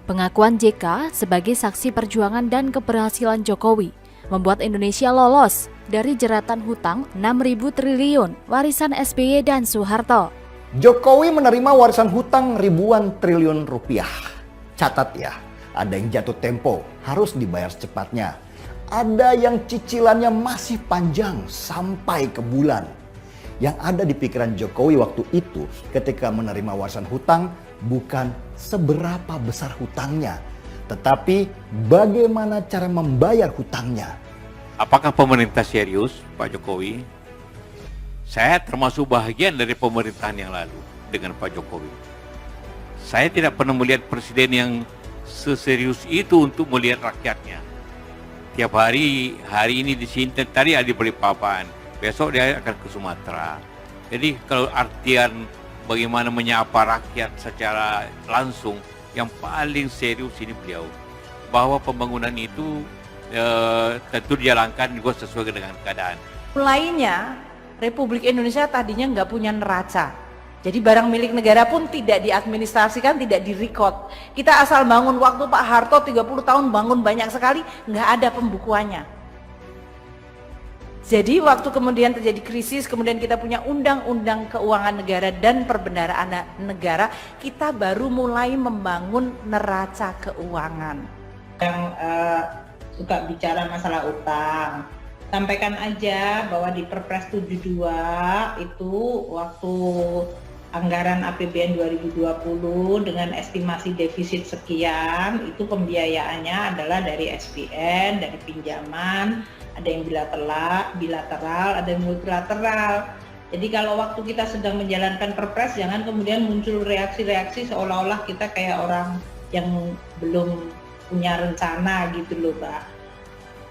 Pengakuan JK sebagai saksi perjuangan dan keberhasilan Jokowi membuat Indonesia lolos dari jeratan hutang 6.000 triliun warisan SBY dan Soeharto. Jokowi menerima warisan hutang ribuan triliun rupiah. Catat ya, ada yang jatuh tempo, harus dibayar secepatnya. Ada yang cicilannya masih panjang sampai ke bulan. Yang ada di pikiran Jokowi waktu itu ketika menerima warisan hutang bukan seberapa besar hutangnya, tetapi bagaimana cara membayar hutangnya. Apakah pemerintah serius, Pak Jokowi? Saya termasuk bahagian dari pemerintahan yang lalu dengan Pak Jokowi. Saya tidak pernah melihat presiden yang seserius itu untuk melihat rakyatnya. Tiap hari ini di sini, tadi ada di Balikpapan, besok dia akan ke Sumatera. Jadi kalau artian bagaimana menyapa rakyat secara langsung, yang paling serius ini beliau. Bahwa pembangunan itu tentu dijalankan juga sesuai dengan keadaan. Mulainya Republik Indonesia tadinya nggak punya neraca. Jadi barang milik negara pun tidak diadministrasikan, tidak direkod. Kita asal bangun, waktu Pak Harto 30 tahun bangun banyak sekali, nggak ada pembukuannya. Jadi waktu kemudian terjadi krisis, kemudian kita punya undang-undang keuangan negara dan perbendaharaan negara, kita baru mulai membangun neraca keuangan. Yang suka bicara masalah utang, sampaikan aja bahwa di Perpres 72 itu waktu anggaran APBN 2020 dengan estimasi defisit sekian, itu pembiayaannya adalah dari SPN, dari pinjaman, ada yang bilateral, ada yang multilateral. Jadi kalau waktu kita sedang menjalankan Perpres, jangan kemudian muncul reaksi-reaksi seolah-olah kita kayak orang yang belum punya rencana gitu loh, Pak.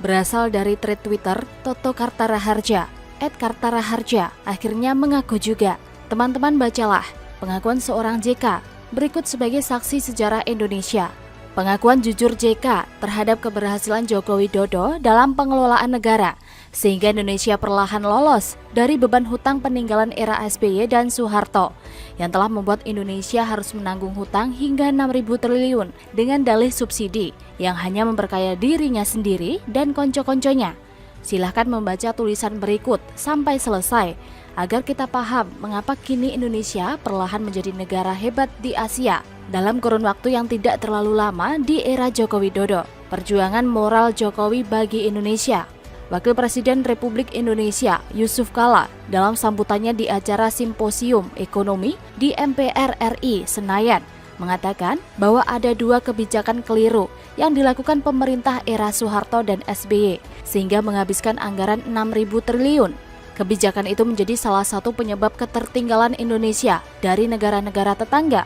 Berasal dari thread Twitter, Toto Kartaraharja, @Kartaraharja, akhirnya mengaku juga. Teman-teman bacalah pengakuan seorang JK berikut sebagai saksi sejarah Indonesia. Pengakuan jujur JK terhadap keberhasilan Joko Widodo dalam pengelolaan negara, sehingga Indonesia perlahan lolos dari beban hutang peninggalan era SBY dan Soeharto, yang telah membuat Indonesia harus menanggung hutang hingga 6.000 triliun dengan dalih subsidi yang hanya memperkaya dirinya sendiri dan konco-konconya. Silahkan membaca tulisan berikut sampai selesai, agar kita paham mengapa kini Indonesia perlahan menjadi negara hebat di Asia dalam kurun waktu yang tidak terlalu lama di era Joko Widodo. Perjuangan moral Jokowi bagi Indonesia. Wakil Presiden Republik Indonesia Yusuf Kala dalam sambutannya di acara Simposium Ekonomi di MPR RI Senayan mengatakan bahwa ada dua kebijakan keliru yang dilakukan pemerintah era Soeharto dan SBY sehingga menghabiskan anggaran 6.000 triliun. Kebijakan itu menjadi salah satu penyebab ketertinggalan Indonesia dari negara-negara tetangga.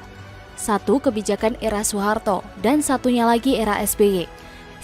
Satu kebijakan era Soeharto dan satunya lagi era SBY.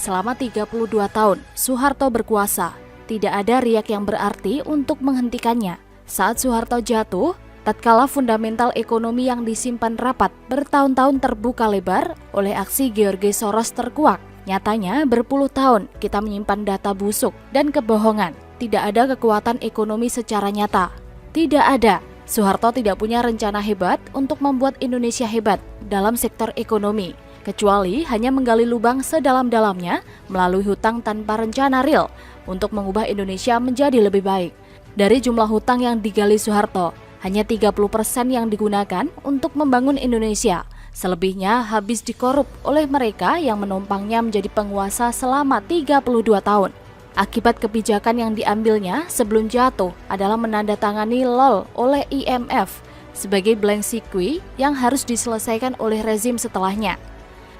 Selama 32 tahun Soeharto berkuasa, tidak ada riak yang berarti untuk menghentikannya. Saat Soeharto jatuh, tatkala fundamental ekonomi yang disimpan rapat bertahun-tahun terbuka lebar oleh aksi George Soros terkuak. Nyatanya berpuluh tahun kita menyimpan data busuk dan kebohongan. Tidak ada kekuatan ekonomi secara nyata. Tidak ada. Soeharto tidak punya rencana hebat untuk membuat Indonesia hebat dalam sektor ekonomi, kecuali hanya menggali lubang sedalam-dalamnya melalui hutang tanpa rencana real untuk mengubah Indonesia menjadi lebih baik. Dari jumlah hutang yang digali Soeharto, hanya 30% yang digunakan untuk membangun Indonesia. Selebihnya habis dikorup oleh mereka yang menumpangnya menjadi penguasa selama 32 tahun. Akibat kebijakan yang diambilnya sebelum jatuh adalah menandatangani LOL oleh IMF sebagai blank cheque yang harus diselesaikan oleh rezim setelahnya.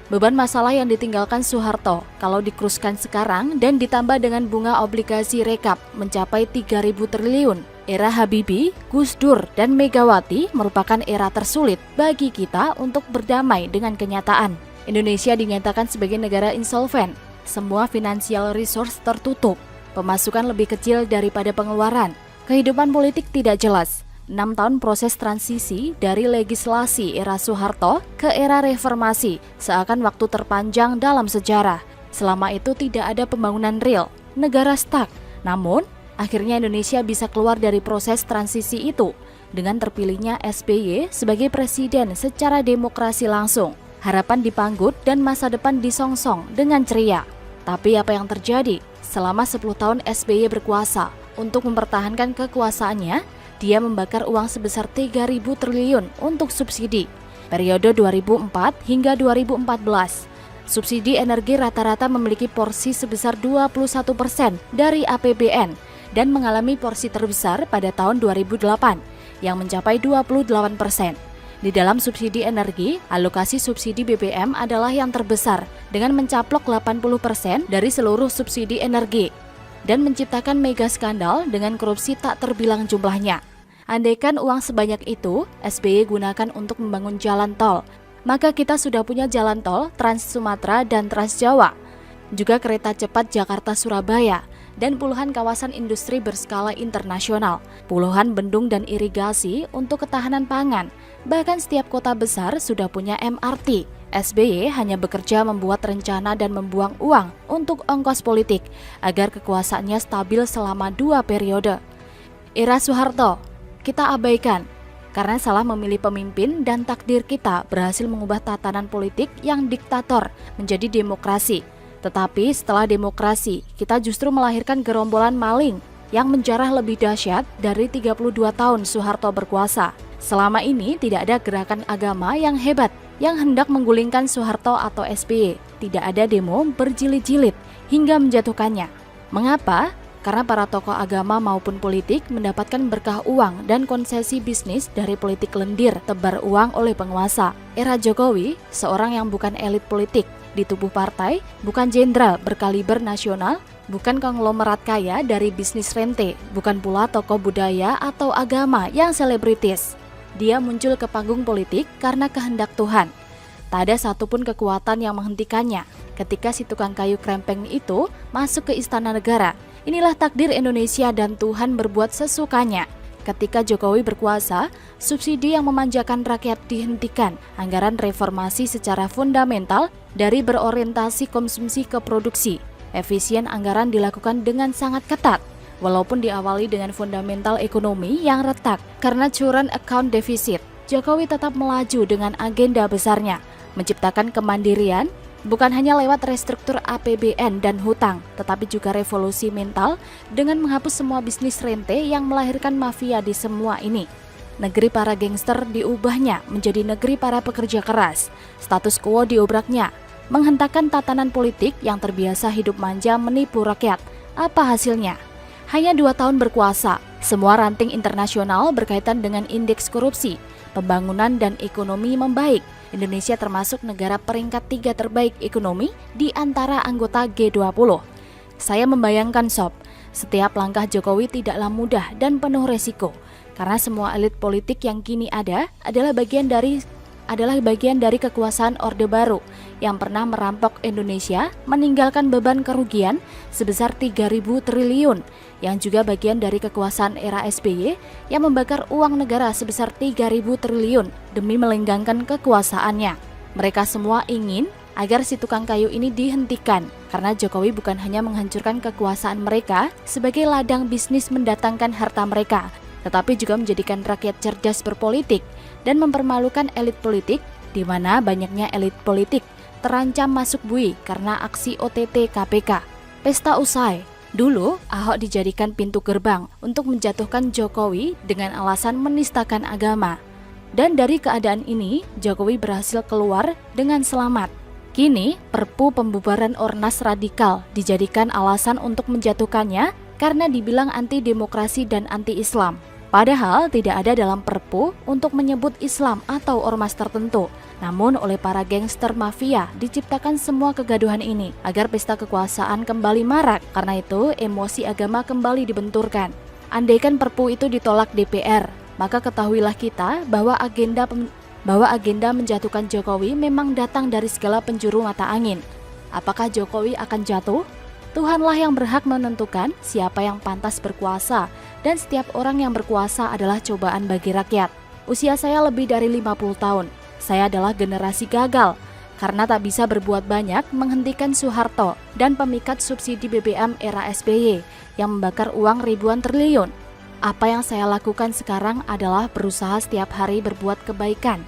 Beban masalah yang ditinggalkan Soeharto kalau dikruskan sekarang dan ditambah dengan bunga obligasi rekap mencapai 3.000 triliun. Era Habibie, Gus Dur, dan Megawati merupakan era tersulit bagi kita untuk berdamai dengan kenyataan. Indonesia dinyatakan sebagai negara insolven. Semua financial resource tertutup, pemasukan lebih kecil daripada pengeluaran, kehidupan politik tidak jelas. 6 tahun proses transisi dari legislasi era Soeharto ke era reformasi seakan waktu terpanjang dalam sejarah. Selama itu tidak ada pembangunan real, negara stuck. Namun, akhirnya Indonesia bisa keluar dari proses transisi itu dengan terpilihnya SBY sebagai presiden secara demokrasi langsung. Harapan dipanggut dan masa depan disongsong dengan ceria. Tapi apa yang terjadi? Selama 10 tahun SBY berkuasa, untuk mempertahankan kekuasaannya, dia membakar uang sebesar 3.000 triliun untuk subsidi. Periode 2004 hingga 2014, subsidi energi rata-rata memiliki porsi sebesar 21% dari APBN dan mengalami porsi terbesar pada tahun 2008 yang mencapai 28%. Di dalam subsidi energi, alokasi subsidi BBM adalah yang terbesar dengan mencaplok 80% dari seluruh subsidi energi dan menciptakan mega skandal dengan korupsi tak terbilang jumlahnya. Andaikan uang sebanyak itu SBY gunakan untuk membangun jalan tol, maka kita sudah punya jalan tol Trans Sumatera dan Trans Jawa, juga kereta cepat Jakarta-Surabaya, dan puluhan kawasan industri berskala internasional, puluhan bendung dan irigasi untuk ketahanan pangan. Bahkan setiap kota besar sudah punya MRT. SBY hanya bekerja membuat rencana dan membuang uang untuk ongkos politik agar kekuasaannya stabil selama 2 periode. Era Soeharto kita abaikan karena salah memilih pemimpin dan takdir kita berhasil mengubah tatanan politik yang diktator menjadi demokrasi. Tetapi setelah demokrasi, kita justru melahirkan gerombolan maling yang menjarah lebih dahsyat dari 32 tahun Soeharto berkuasa. Selama ini tidak ada gerakan agama yang hebat yang hendak menggulingkan Soeharto atau SBY. Tidak ada demo berjilid-jilid hingga menjatuhkannya. Mengapa? Karena para tokoh agama maupun politik mendapatkan berkah uang dan konsesi bisnis dari politik lendir tebar uang oleh penguasa. Era Jokowi, seorang yang bukan elit politik di tubuh partai, bukan jenderal berkaliber nasional, bukan konglomerat kaya dari bisnis rente, bukan pula tokoh budaya atau agama yang selebritis. Dia muncul ke panggung politik karena kehendak Tuhan. Tak ada satupun kekuatan yang menghentikannya. Ketika si tukang kayu krempeng itu masuk ke istana negara, inilah takdir Indonesia dan Tuhan berbuat sesukanya. Ketika Jokowi berkuasa, subsidi yang memanjakan rakyat dihentikan, anggaran reformasi secara fundamental dari berorientasi konsumsi ke produksi. Efisien anggaran dilakukan dengan sangat ketat, walaupun diawali dengan fundamental ekonomi yang retak karena current account deficit. Jokowi tetap melaju dengan agenda besarnya, menciptakan kemandirian, bukan hanya lewat restruktur APBN dan hutang, tetapi juga revolusi mental dengan menghapus semua bisnis rente yang melahirkan mafia di semua ini. Negeri para gangster diubahnya menjadi negeri para pekerja keras. Status quo diobraknya, menghentakkan tatanan politik yang terbiasa hidup manja menipu rakyat. Apa hasilnya? Hanya 2 tahun berkuasa, semua ranting internasional berkaitan dengan indeks korupsi, pembangunan dan ekonomi membaik. Indonesia termasuk negara peringkat 3 terbaik ekonomi di antara anggota G20. Saya membayangkan Sob, setiap langkah Jokowi tidaklah mudah dan penuh resiko, karena semua elit politik yang kini ada adalah bagian dari kekuasaan Orde Baru yang pernah merampok Indonesia, meninggalkan beban kerugian sebesar 3.000 triliun, yang juga bagian dari kekuasaan era SBY yang membakar uang negara sebesar 3.000 triliun demi melenggangkan kekuasaannya. Mereka semua ingin agar si tukang kayu ini dihentikan, karena Jokowi bukan hanya menghancurkan kekuasaan mereka sebagai ladang bisnis mendatangkan harta mereka, tetapi juga menjadikan rakyat cerdas berpolitik dan mempermalukan elit politik, di mana banyaknya elit politik terancam masuk bui karena aksi OTT KPK. Pesta usai. Dulu, Ahok dijadikan pintu gerbang untuk menjatuhkan Jokowi dengan alasan menistakan agama. Dan dari keadaan ini, Jokowi berhasil keluar dengan selamat. Kini, Perpu pembubaran ormas radikal dijadikan alasan untuk menjatuhkannya karena dibilang anti-demokrasi dan anti-Islam. Padahal tidak ada dalam Perpu untuk menyebut Islam atau ormas tertentu. Namun oleh para gangster mafia diciptakan semua kegaduhan ini agar pesta kekuasaan kembali marak. Karena itu emosi agama kembali dibenturkan. Andaikan Perpu itu ditolak DPR, maka ketahuilah kita bahwa agenda menjatuhkan Jokowi memang datang dari segala penjuru mata angin. Apakah Jokowi akan jatuh? Tuhanlah yang berhak menentukan siapa yang pantas berkuasa, dan setiap orang yang berkuasa adalah cobaan bagi rakyat. Usia saya lebih dari 50 tahun. Saya adalah generasi gagal karena tak bisa berbuat banyak menghentikan Soeharto dan pemikat subsidi BBM era SBY yang membakar uang ribuan triliun. Apa yang saya lakukan sekarang adalah berusaha setiap hari berbuat kebaikan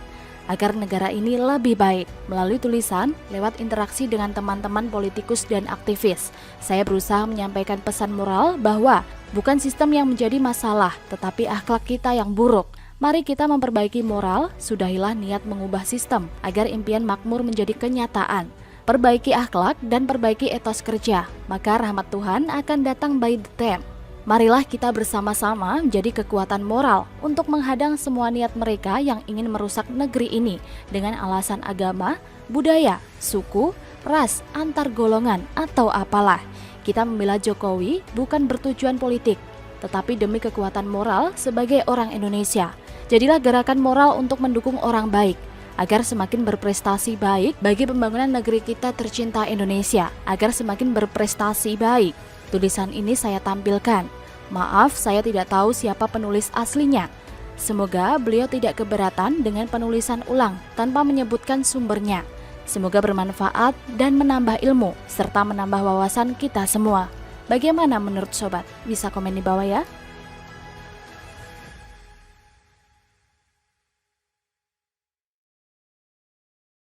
agar negara ini lebih baik. Melalui tulisan, lewat interaksi dengan teman-teman politikus dan aktivis, saya berusaha menyampaikan pesan moral bahwa bukan sistem yang menjadi masalah, tetapi akhlak kita yang buruk. Mari kita memperbaiki moral, sudahilah niat mengubah sistem agar impian makmur menjadi kenyataan. Perbaiki akhlak dan perbaiki etos kerja, maka rahmat Tuhan akan datang by the time. Marilah kita bersama-sama menjadi kekuatan moral untuk menghadang semua niat mereka yang ingin merusak negeri ini dengan alasan agama, budaya, suku, ras, antar golongan, atau apalah. Kita membela Jokowi bukan bertujuan politik, tetapi demi kekuatan moral sebagai orang Indonesia. Jadilah gerakan moral untuk mendukung orang baik, agar semakin berprestasi baik bagi pembangunan negeri kita tercinta Indonesia, agar semakin berprestasi baik. Tulisan ini saya tampilkan. Maaf, saya tidak tahu siapa penulis aslinya. Semoga beliau tidak keberatan dengan penulisan ulang tanpa menyebutkan sumbernya. Semoga bermanfaat dan menambah ilmu, serta menambah wawasan kita semua. Bagaimana menurut sobat? Bisa komen di bawah ya.